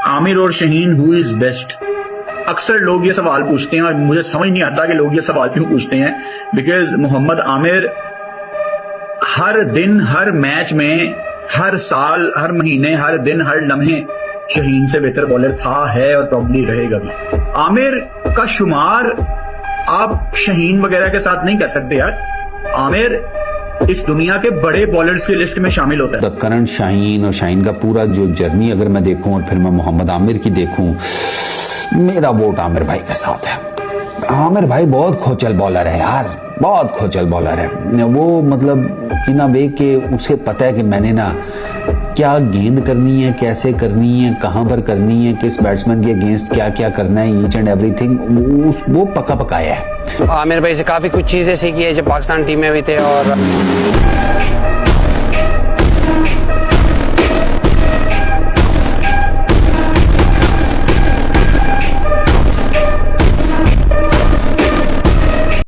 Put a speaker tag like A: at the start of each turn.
A: आमिर और Shaheen who is best? अक्सर लोग ये सवाल पूछते हैं और मुझे समझ नहीं आता कि लोग ये सवाल क्यों पूछते हैं। बिकॉज मोहम्मद आमिर हर दिन, हर मैच में, हर साल, हर महीने, हर दिन, हर लम्हे शहीन से बेहतर बॉलर था, है और प्रॉब्ली रहेगा भी। आमिर का शुमार आप शहीन वगैरह के साथ नहीं कर सकते यार। आमिर इस दुनिया के बड़े बॉलर्स की लिस्ट में शामिल होता है।
B: करण शाहीन और शाहीन का पूरा जो जर्नी अगर मैं देखूं और फिर मैं मोहम्मद आमिर की देखूं, मेरा वोट आमिर भाई के साथ है। आमिर भाई बहुत खोचल बॉलर है यार, बहुत खोचल बॉलर है वो। मतलब इन अ वे के उसे पता है कि मैंने ना क्या गेंद करनी है, कैसे करनी है, कहां पर करनी है, किस बैट्समैन के अगेंस्ट क्या क्या करना है, ईच एंड एवरीथिंग वो पक्का पकाया है।
C: आमिर भाई से काफी कुछ चीजें सीखी है जब पाकिस्तान टीम में भी थे। और